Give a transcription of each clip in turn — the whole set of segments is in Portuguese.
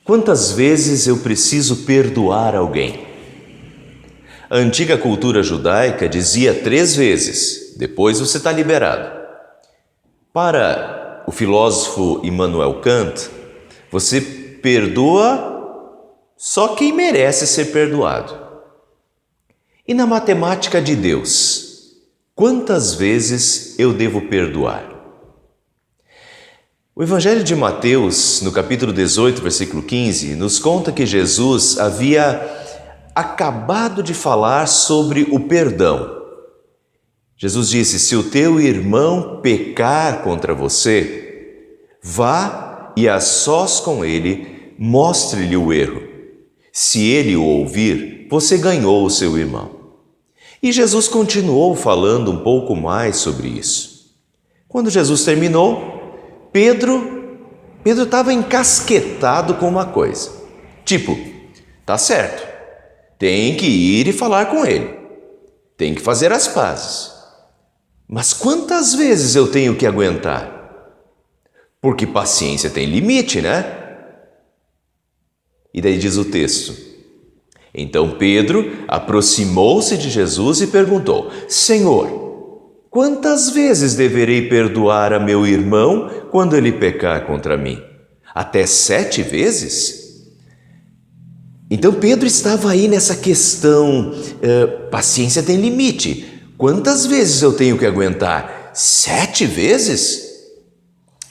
Quantas vezes eu preciso perdoar alguém? A antiga cultura judaica dizia 3 vezes, depois você está liberado. Para o filósofo Immanuel Kant, você perdoa só quem merece ser perdoado. E na matemática de Deus, quantas vezes eu devo perdoar? O Evangelho de Mateus, no capítulo 18, versículo 15, nos conta que Jesus havia acabado de falar sobre o perdão. Jesus disse: se o teu irmão pecar contra você, vá e a sós com ele, mostre-lhe o erro. Se ele o ouvir, você ganhou o seu irmão. E Jesus continuou falando um pouco mais sobre isso. Quando Jesus terminou, Pedro estava encasquetado com uma coisa. Tipo, tá certo, tem que ir e falar com ele, tem que fazer as pazes. Mas quantas vezes eu tenho que aguentar? Porque paciência tem limite, né? E daí diz o texto: então Pedro aproximou-se de Jesus e perguntou: Senhor, quantas vezes deverei perdoar a meu irmão quando ele pecar contra mim? Até 7 vezes? Então Pedro estava aí nessa questão, paciência tem limite. Quantas vezes eu tenho que aguentar? 7 vezes?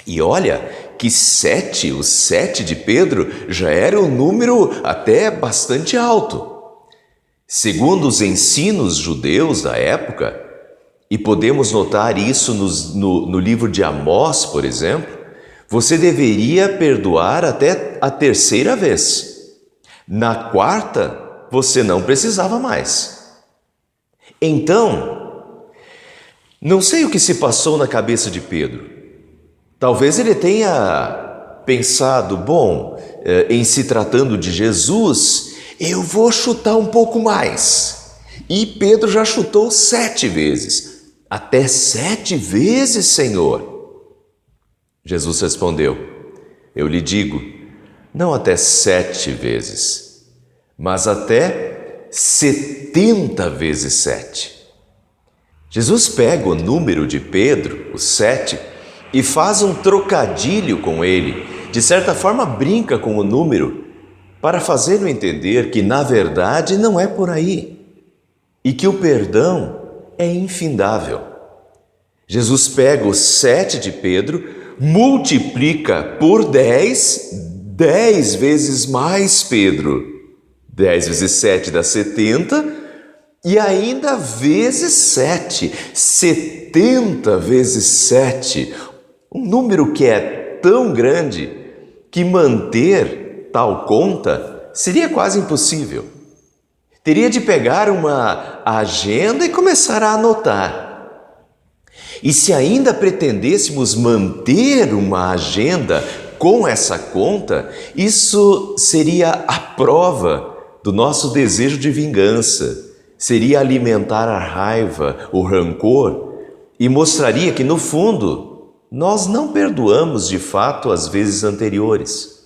E olha que 7, o 7 de Pedro já era um número até bastante alto. Segundo os ensinos judeus da época, e podemos notar isso no livro de Amós, por exemplo, você deveria perdoar até a 3ª vez. Na 4ª, você não precisava mais. Então, não sei o que se passou na cabeça de Pedro. Talvez ele tenha pensado, bom, em se tratando de Jesus, eu vou chutar um pouco mais. E Pedro já chutou 7 vezes. Até 7 vezes, Senhor? Jesus respondeu: eu lhe digo, não até 7 vezes, mas até 70 vezes 7. Jesus pega o número de Pedro, o 7, e faz um trocadilho com ele. De certa forma, brinca com o número para fazê-lo entender que, na verdade, não é por aí e que o perdão é infindável. Jesus pega o 7 de Pedro, multiplica por 10, 10 vezes mais Pedro. 10 vezes 7 dá 70 e ainda vezes 7, 70 vezes 7. Um número que é tão grande que manter tal conta seria quase impossível. Teria de pegar uma agenda e começar a anotar. E se ainda pretendêssemos manter uma agenda com essa conta, isso seria a prova do nosso desejo de vingança, seria alimentar a raiva, o rancor, e mostraria que, no fundo, nós não perdoamos de fato as vezes anteriores.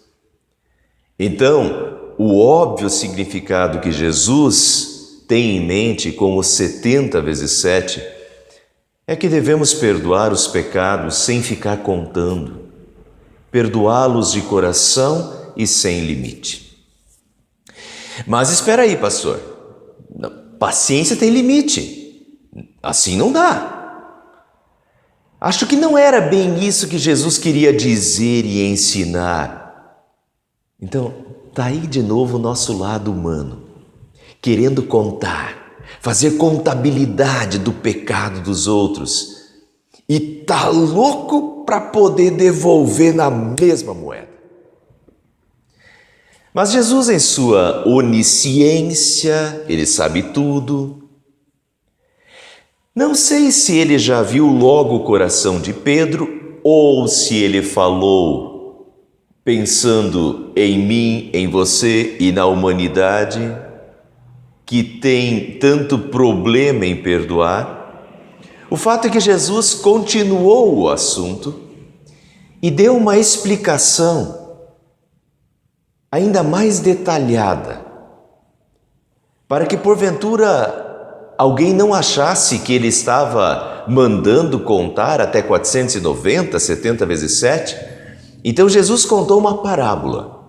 Então, o óbvio significado que Jesus tem em mente com os 70 vezes 7 é que devemos perdoar os pecados sem ficar contando, perdoá-los de coração e sem limite. Mas espera aí, pastor, paciência tem limite, assim não dá. Acho que não era bem isso que Jesus queria dizer e ensinar. Então, está aí de novo o nosso lado humano, querendo contar, fazer contabilidade do pecado dos outros e tá louco para poder devolver na mesma moeda. Mas Jesus, em sua onisciência, ele sabe tudo. Não sei se ele já viu logo o coração de Pedro ou se ele falou pensando em mim, em você e na humanidade que tem tanto problema em perdoar. O fato é que Jesus continuou o assunto e deu uma explicação. A ainda mais detalhada, para que porventura alguém não achasse que ele estava mandando contar até 490, 70 vezes 7. Então Jesus contou uma parábola,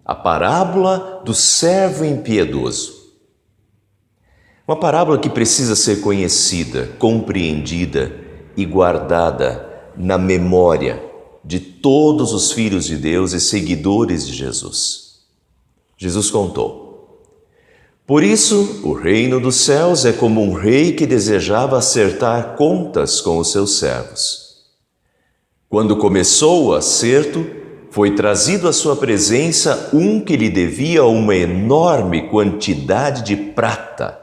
a parábola do servo impiedoso. Uma parábola que precisa ser conhecida, compreendida e guardada na memória de todos os filhos de Deus e seguidores de Jesus. Jesus contou: por isso, o reino dos céus é como um rei que desejava acertar contas com os seus servos. Quando começou o acerto, foi trazido à sua presença um que lhe devia uma enorme quantidade de prata.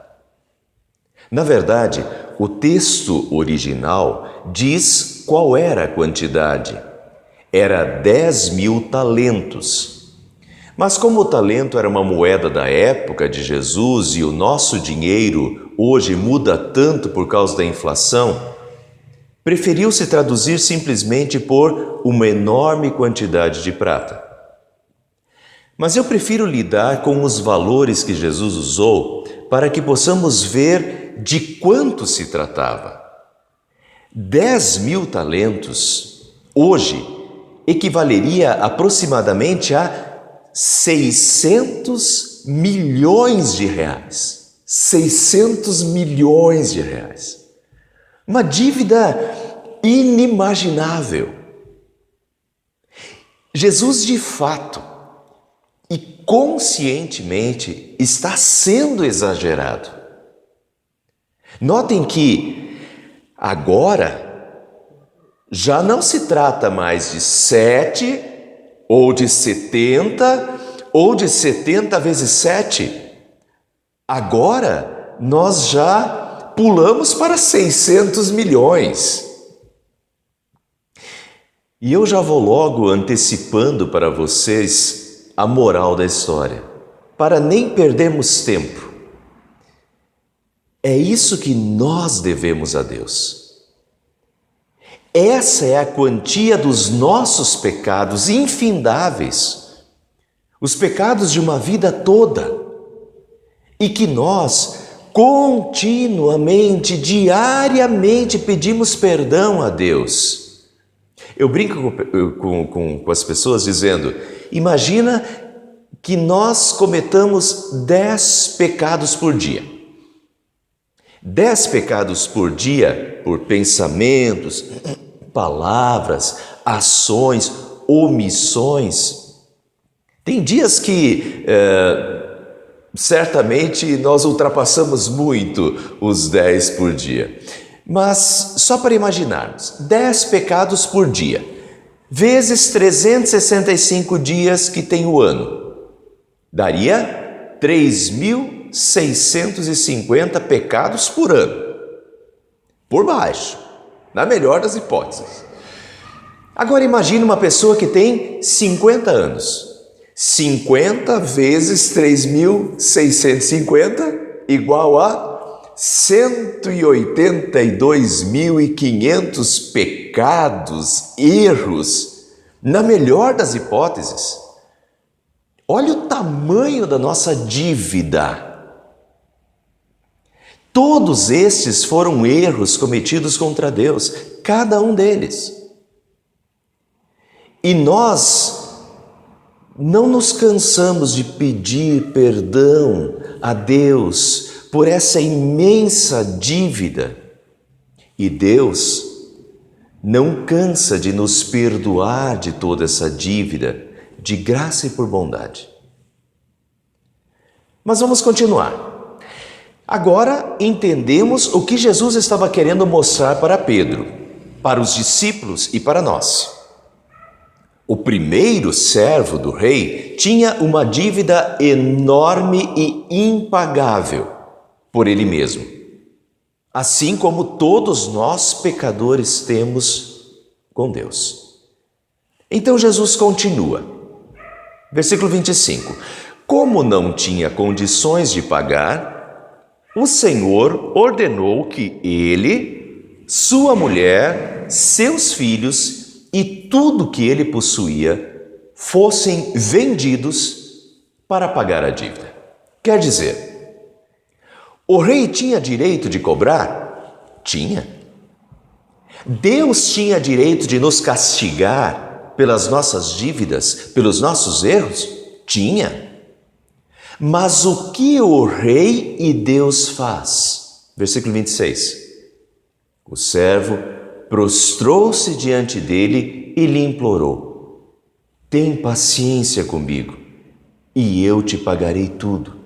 Na verdade, o texto original diz qual era a quantidade. Era 10.000 talentos. Mas como o talento era uma moeda da época de Jesus e o nosso dinheiro hoje muda tanto por causa da inflação, preferiu-se traduzir simplesmente por uma enorme quantidade de prata. Mas eu prefiro lidar com os valores que Jesus usou para que possamos ver de quanto se tratava. 10.000 talentos, hoje, equivaleria aproximadamente a 600 milhões de reais. 600 milhões de reais. Uma dívida inimaginável. Jesus, de fato e conscientemente, está sendo exagerado. Notem que agora já não se trata mais de 7 ou de 70 ou de 70 vezes 7. Agora nós já pulamos para 600 milhões. E eu já vou logo antecipando para vocês a moral da história, para nem perdermos tempo. É isso que nós devemos a Deus. Essa é a quantia dos nossos pecados infindáveis, os pecados de uma vida toda, e que nós continuamente, diariamente pedimos perdão a Deus. Eu brinco com as pessoas dizendo: imagina que nós cometamos 10 pecados por dia. 10 pecados por dia, por pensamentos, palavras, ações, omissões. Tem dias que certamente nós ultrapassamos muito os 10 por dia. Mas só para imaginarmos, 10 pecados por dia, vezes 365 dias que tem o ano, daria 3.650 pecados por ano, por baixo, na melhor das hipóteses. Agora imagine uma pessoa que tem 50 anos. 50 vezes 3.650 igual a 182.500 pecados, erros, na melhor das hipóteses. Olha o tamanho da nossa dívida. Todos estes foram erros cometidos contra Deus, cada um deles. E nós não nos cansamos de pedir perdão a Deus por essa imensa dívida. E Deus não cansa de nos perdoar de toda essa dívida, de graça e por bondade. Mas vamos continuar. Agora entendemos o que Jesus estava querendo mostrar para Pedro, para os discípulos e para nós. O primeiro servo do rei tinha uma dívida enorme e impagável por ele mesmo, assim como todos nós pecadores temos com Deus. Então Jesus continua, versículo 25: como não tinha condições de pagar, o Senhor ordenou que ele, sua mulher, seus filhos e tudo que ele possuía fossem vendidos para pagar a dívida. Quer dizer, o rei tinha direito de cobrar? Tinha. Deus tinha direito de nos castigar pelas nossas dívidas, pelos nossos erros? Tinha. Mas o que o rei e Deus faz? Versículo 26. O servo prostrou-se diante dele e lhe implorou: tem paciência comigo, e eu te pagarei tudo.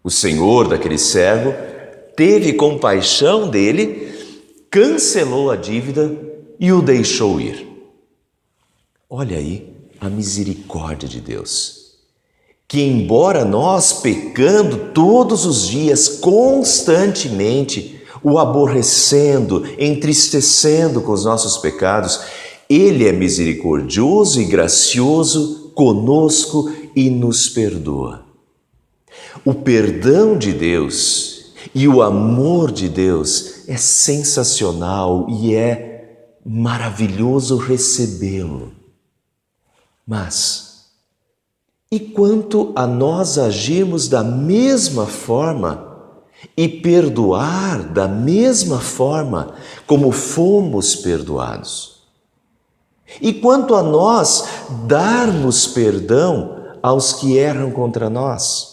O senhor daquele servo teve compaixão dele, cancelou a dívida e o deixou ir. Olha aí a misericórdia de Deus, que embora nós pecando todos os dias, constantemente, o aborrecendo, entristecendo com os nossos pecados, Ele é misericordioso e gracioso conosco e nos perdoa. O perdão de Deus e o amor de Deus é sensacional e é maravilhoso recebê-lo. Mas, e quanto a nós agirmos da mesma forma e perdoar da mesma forma como fomos perdoados? E quanto a nós darmos perdão aos que erram contra nós?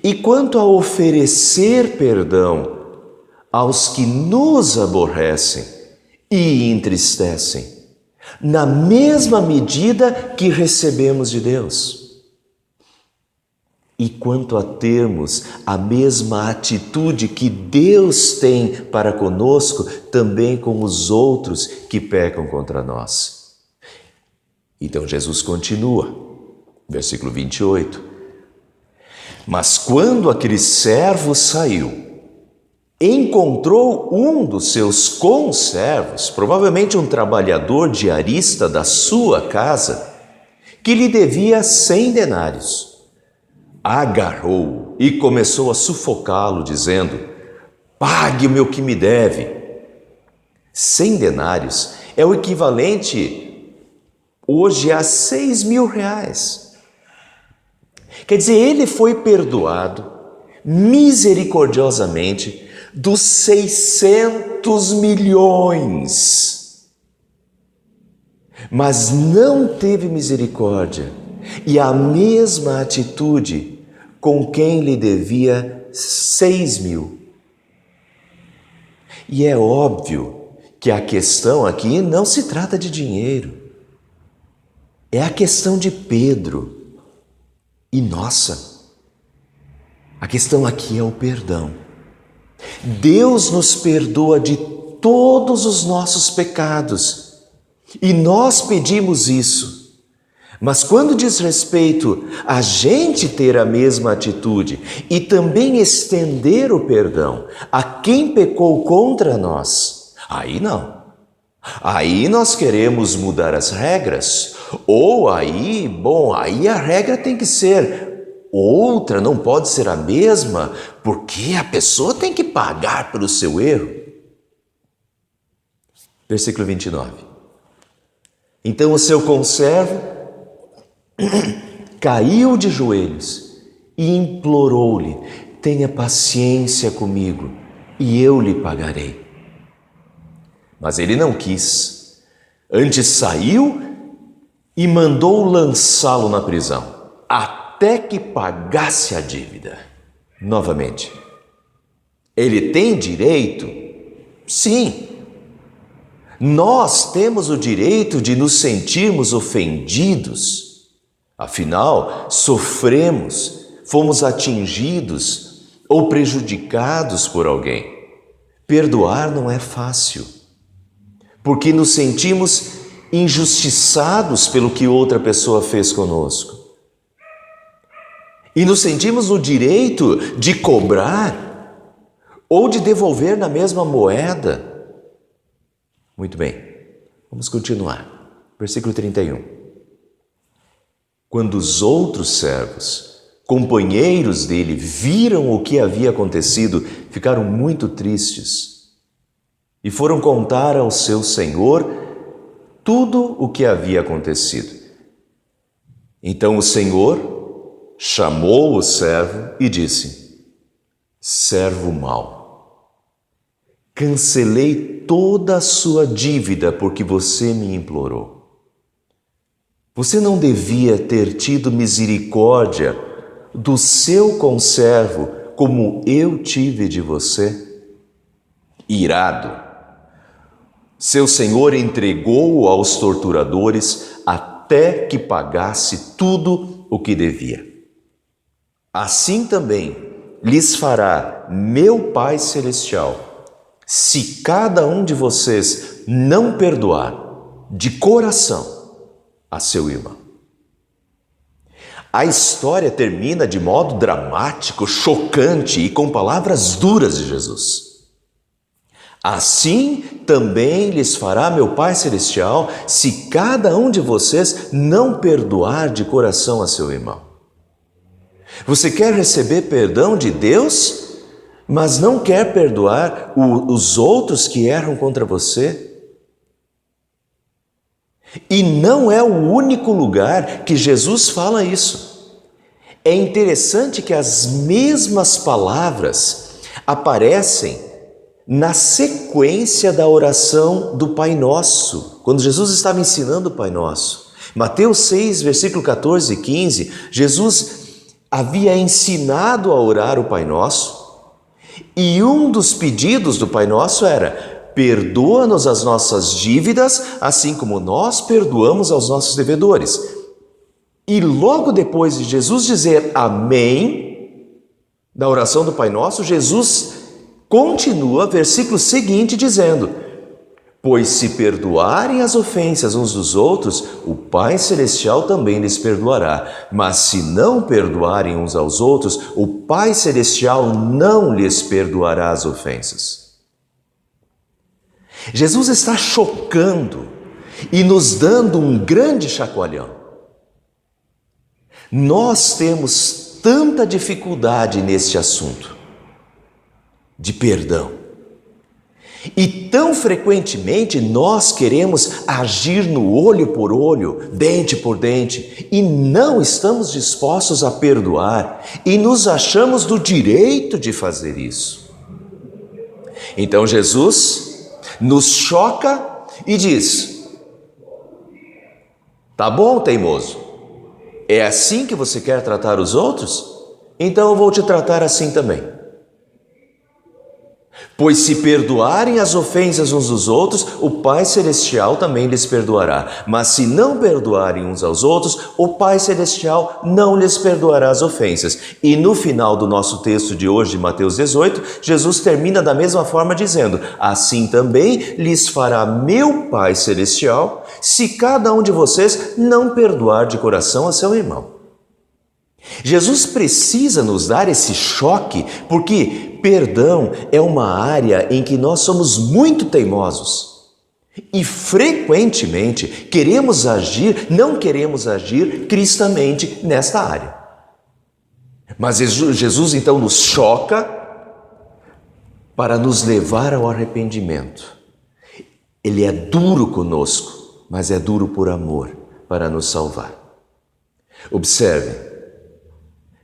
E quanto a oferecer perdão aos que nos aborrecem e entristecem, na mesma medida que recebemos de Deus? E quanto a termos a mesma atitude que Deus tem para conosco, também com os outros que pecam contra nós? Então Jesus continua, versículo 28. Mas quando aquele servo saiu, encontrou um dos seus conservos, provavelmente um trabalhador diarista da sua casa, que lhe devia 100 denários. Agarrou-o e começou a sufocá-lo, dizendo: pague-me o que me deve. 100 denários é o equivalente hoje a 6.000 reais. Quer dizer, ele foi perdoado misericordiosamente dos 600 milhões, mas não teve misericórdia e a mesma atitude com quem lhe devia 6.000. E é óbvio que a questão aqui não se trata de dinheiro, é a questão de Pedro e nossa. A questão aqui é o perdão. Deus nos perdoa de todos os nossos pecados e nós pedimos isso. Mas quando diz respeito a gente ter a mesma atitude e também estender o perdão a quem pecou contra nós, aí não. Aí nós queremos mudar as regras, ou aí a regra tem que ser outra, não pode ser a mesma, porque a pessoa tem que pagar pelo seu erro. Versículo 29. Então o seu conservo caiu de joelhos e implorou-lhe: tenha paciência comigo e eu lhe pagarei. Mas ele não quis, antes saiu e mandou lançá-lo na prisão, até que pagasse a dívida. Novamente, ele tem direito? Sim. Nós temos o direito de nos sentirmos ofendidos. Afinal, sofremos, fomos atingidos ou prejudicados por alguém. Perdoar não é fácil, porque nos sentimos injustiçados pelo que outra pessoa fez conosco. E nos sentimos no direito de cobrar ou de devolver na mesma moeda. Muito bem, vamos continuar. Versículo 31. Quando os outros servos, companheiros dele, viram o que havia acontecido, ficaram muito tristes e foram contar ao seu senhor tudo o que havia acontecido. Então o senhor chamou o servo e disse: servo mau, cancelei toda a sua dívida porque você me implorou. Você não devia ter tido misericórdia do seu conservo como eu tive de você? Irado, seu senhor entregou-o aos torturadores até que pagasse tudo o que devia. Assim também lhes fará meu Pai Celestial, se cada um de vocês não perdoar de coração a seu irmão. A história termina de modo dramático, chocante e com palavras duras de Jesus. Assim também lhes fará meu Pai Celestial, se cada um de vocês não perdoar de coração a seu irmão. Você quer receber perdão de Deus, mas não quer perdoar os outros que erram contra você? E não é o único lugar que Jesus fala isso. É interessante que as mesmas palavras aparecem na sequência da oração do Pai Nosso, quando Jesus estava ensinando o Pai Nosso. Mateus 6, versículo 14 e 15, Jesus havia ensinado a orar o Pai Nosso, e um dos pedidos do Pai Nosso era: perdoa-nos as nossas dívidas, assim como nós perdoamos aos nossos devedores. E logo depois de Jesus dizer amém, da oração do Pai Nosso, Jesus continua, versículo seguinte, dizendo: pois se perdoarem as ofensas uns dos outros, o Pai Celestial também lhes perdoará. Mas se não perdoarem uns aos outros, o Pai Celestial não lhes perdoará as ofensas. Jesus está chocando e nos dando um grande chacoalhão. Nós temos tanta dificuldade neste assunto de perdão. E tão frequentemente nós queremos agir no olho por olho, dente por dente, e não estamos dispostos a perdoar e nos achamos do direito de fazer isso. Então Jesus nos choca e diz: tá bom, teimoso, é assim que você quer tratar os outros? Então eu vou te tratar assim também. Pois se perdoarem as ofensas uns dos outros, o Pai Celestial também lhes perdoará. Mas se não perdoarem uns aos outros, o Pai Celestial não lhes perdoará as ofensas. E no final do nosso texto de hoje, de Mateus 18, Jesus termina da mesma forma dizendo: assim também lhes fará meu Pai Celestial, se cada um de vocês não perdoar de coração a seu irmão. Jesus precisa nos dar esse choque, porque perdão é uma área em que nós somos muito teimosos e frequentemente não queremos agir cristamente nesta área. Mas Jesus então nos choca para nos levar ao arrependimento. Ele é duro conosco, mas é duro por amor, para nos salvar. Observe: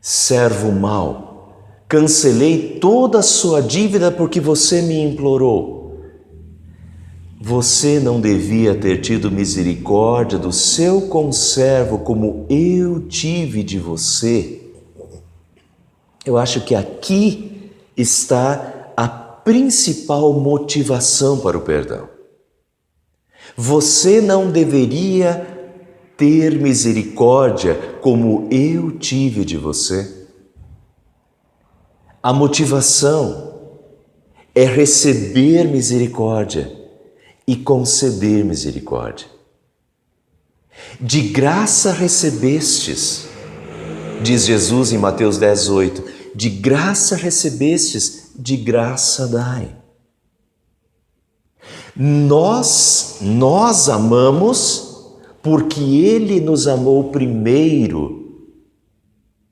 servo mau, cancelei toda a sua dívida porque você me implorou. Você não devia ter tido misericórdia do seu conservo como eu tive de você. Eu acho que aqui está a principal motivação para o perdão. Você não deveria ter misericórdia como eu tive de você. A motivação é receber misericórdia e conceder misericórdia. De graça recebestes, diz Jesus em Mateus 10:8, de graça recebestes, de graça dai. Nós amamos porque Ele nos amou primeiro,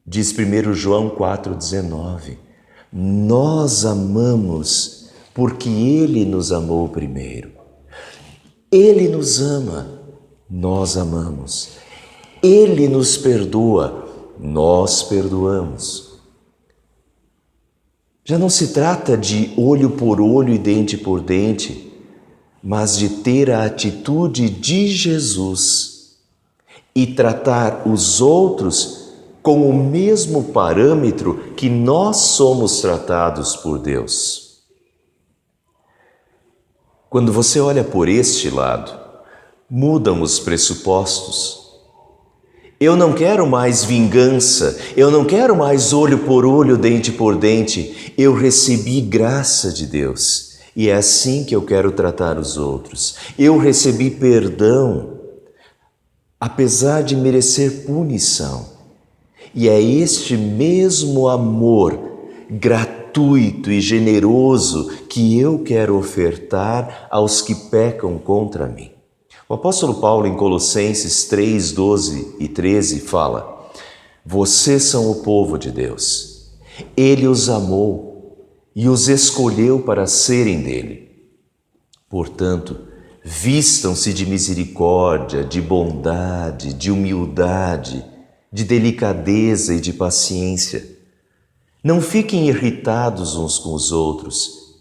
diz 1 João 4,19. Nós amamos porque Ele nos amou primeiro. Ele nos ama, nós amamos. Ele nos perdoa, nós perdoamos. Já não se trata de olho por olho e dente por dente, mas de ter a atitude de Jesus e tratar os outros com o mesmo parâmetro que nós somos tratados por Deus. Quando você olha por este lado, mudam os pressupostos. Eu não quero mais vingança, eu não quero mais olho por olho, dente por dente. Eu recebi graça de Deus e é assim que eu quero tratar os outros. Eu recebi perdão, apesar de merecer punição. E é este mesmo amor gratuito e generoso que eu quero ofertar aos que pecam contra mim. O apóstolo Paulo, em Colossenses 3, 12 e 13, fala: vocês são o povo de Deus. Ele os amou e os escolheu para serem dele. Portanto, vistam-se de misericórdia, de bondade, de humildade, de delicadeza e de paciência. Não fiquem irritados uns com os outros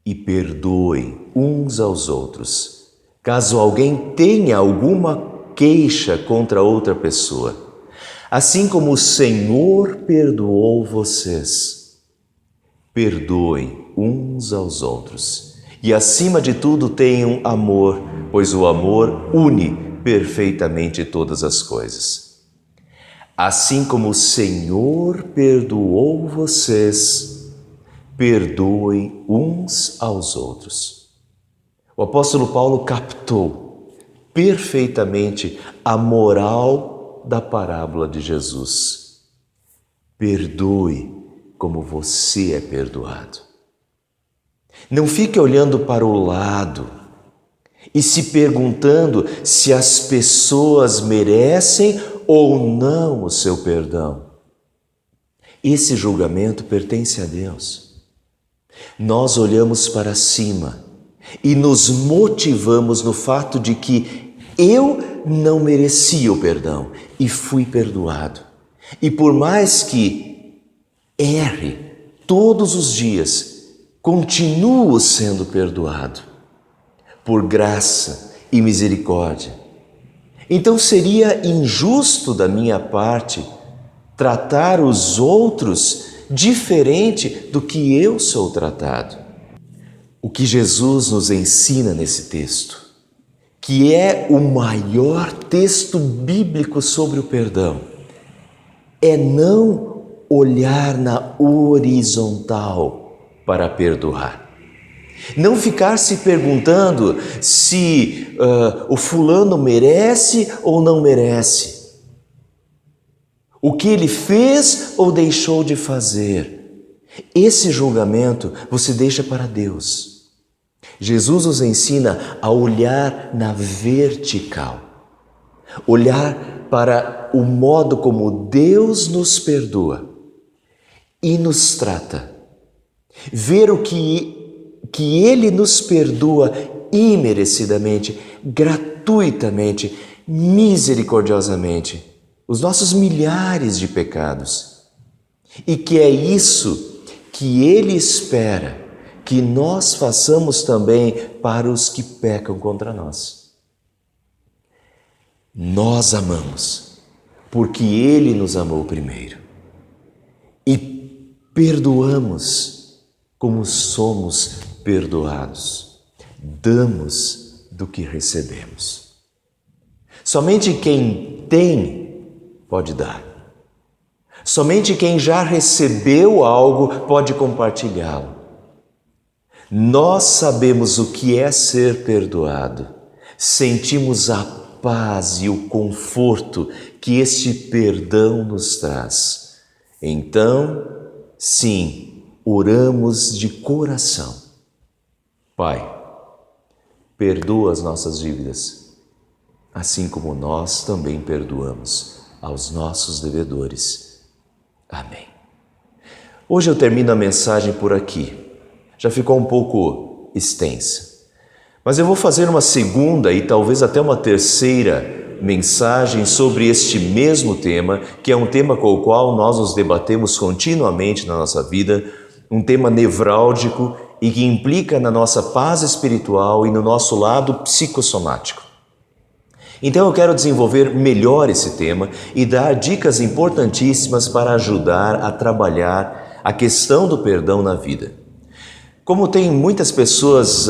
e perdoem uns aos outros, caso alguém tenha alguma queixa contra outra pessoa. Assim como o Senhor perdoou vocês, perdoem uns aos outros. E acima de tudo tenham amor, pois o amor une perfeitamente todas as coisas. Assim como o Senhor perdoou vocês, perdoem uns aos outros. O apóstolo Paulo captou perfeitamente a moral da parábola de Jesus. Perdoe como você é perdoado. Não fique olhando para o lado e se perguntando se as pessoas merecem ou não o seu perdão. Esse julgamento pertence a Deus. Nós olhamos para cima e nos motivamos no fato de que eu não merecia o perdão e fui perdoado. E por mais que erre todos os dias, continuo sendo perdoado por graça e misericórdia. Então seria injusto da minha parte tratar os outros diferente do que eu sou tratado. O que Jesus nos ensina nesse texto, que é o maior texto bíblico sobre o perdão, é não olhar na horizontal para perdoar. Não ficar se perguntando se o fulano merece ou não merece. O que ele fez ou deixou de fazer. Esse julgamento você deixa para Deus. Jesus nos ensina a olhar na vertical. Olhar para o modo como Deus nos perdoa e nos trata. Ver o que Ele nos perdoa imerecidamente, gratuitamente, misericordiosamente, os nossos milhares de pecados. E que é isso que Ele espera que nós façamos também para os que pecam contra nós. Nós amamos, porque Ele nos amou primeiro. E perdoamos como somos perdoados. Damos do que recebemos. Somente quem tem pode dar. Somente quem já recebeu algo pode compartilhá-lo. Nós sabemos o que é ser perdoado. Sentimos a paz e o conforto que este perdão nos traz. Então, sim, oramos de coração. Pai, perdoa as nossas dívidas, assim como nós também perdoamos aos nossos devedores. Amém. Hoje eu termino a mensagem por aqui. Já ficou um pouco extensa, mas eu vou fazer uma segunda e talvez até uma terceira mensagens sobre este mesmo tema, que é um tema com o qual nós nos debatemos continuamente na nossa vida, um tema nevrálgico e que implica na nossa paz espiritual e no nosso lado psicossomático. Então eu quero desenvolver melhor esse tema e dar dicas importantíssimas para ajudar a trabalhar a questão do perdão na vida. Como tem muitas pessoas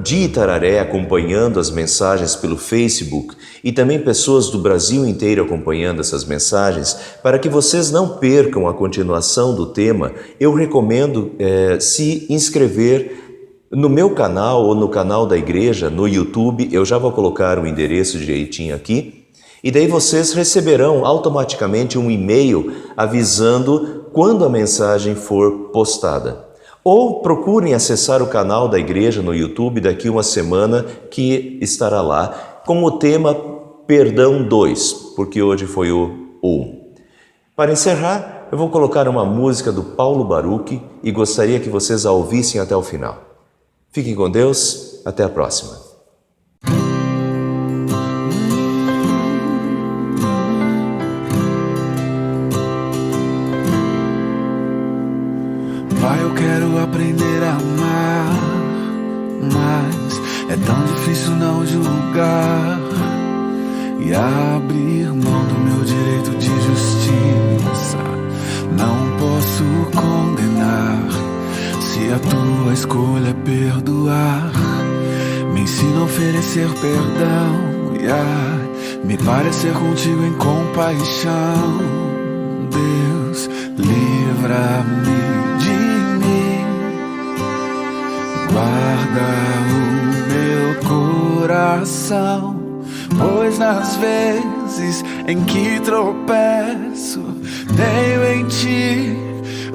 de Itararé acompanhando as mensagens pelo Facebook e também pessoas do Brasil inteiro acompanhando essas mensagens, para que vocês não percam a continuação do tema, eu recomendo se inscrever no meu canal ou no canal da igreja, no YouTube. Eu já vou colocar o endereço direitinho aqui. E daí vocês receberão automaticamente um e-mail avisando quando a mensagem for postada. Ou procurem acessar o canal da igreja no YouTube daqui uma semana, que estará lá, com o tema Perdão 2, porque hoje foi o 1. Para encerrar, eu vou colocar uma música do Paulo Baruch e gostaria que vocês a ouvissem até o final. Fiquem com Deus, até a próxima. Pai, eu quero aprender a amar, mas é tão difícil não julgar e abrir mão do meu direito de justiça. Não posso condenar se a tua escolha é perdoar. Me ensina a oferecer perdão e a me parecer contigo em compaixão. Deus, livra-me de guarda o meu coração, pois nas vezes em que tropeço, tenho em ti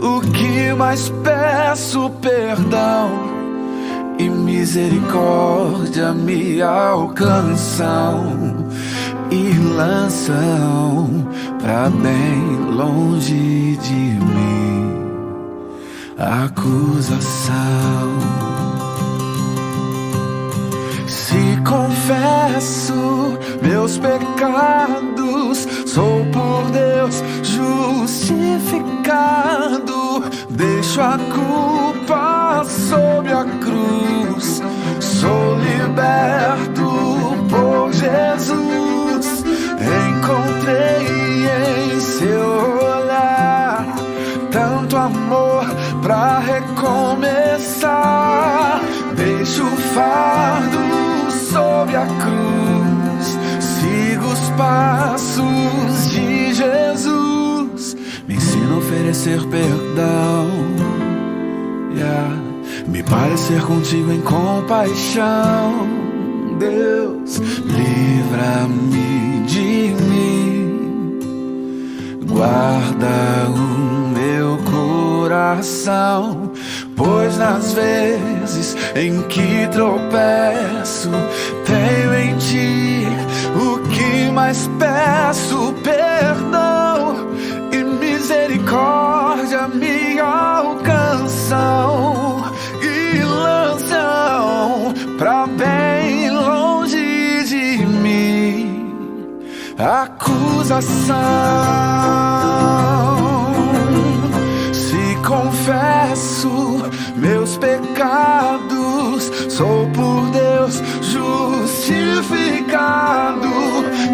o que mais peço: perdão e misericórdia me alcançam e lançam pra bem longe de mim a acusação. Se confesso meus pecados, sou por Deus justificado. Deixo a culpa sob a cruz, sou liberto por Jesus. Encontrei em seu olhar tanto amor pra recomeçar. Deixo o fardo sob a cruz, sigo os passos de Jesus. Me ensina a oferecer perdão, me parecer contigo em compaixão. Deus, livra-me de mim, guarda o meu coração, pois nas vezes em que tropeço, tenho em ti o que mais peço: perdão e misericórdia me alcançam e lançam pra bem longe de mim a acusação. Se confesso meus pecados, sou por Deus justificado.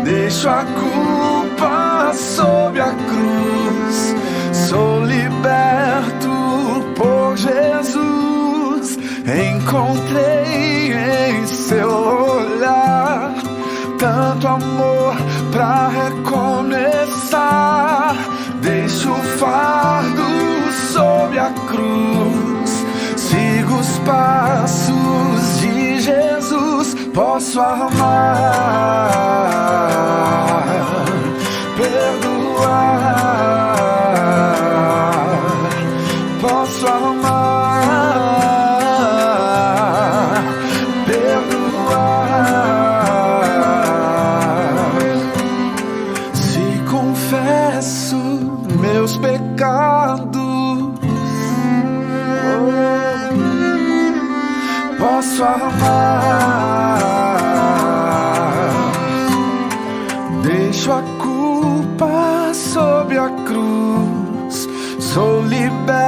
Deixo a culpa sob a cruz, sou liberto por Jesus. Encontrei em seu olhar tanto amor pra recomeçar. Deixo o fardo sob a cruz, sigo os passos de Jesus. Posso amar, perdoar. Posso amar, perdoar. Se confesso meus pecados, posso amar, sou liberto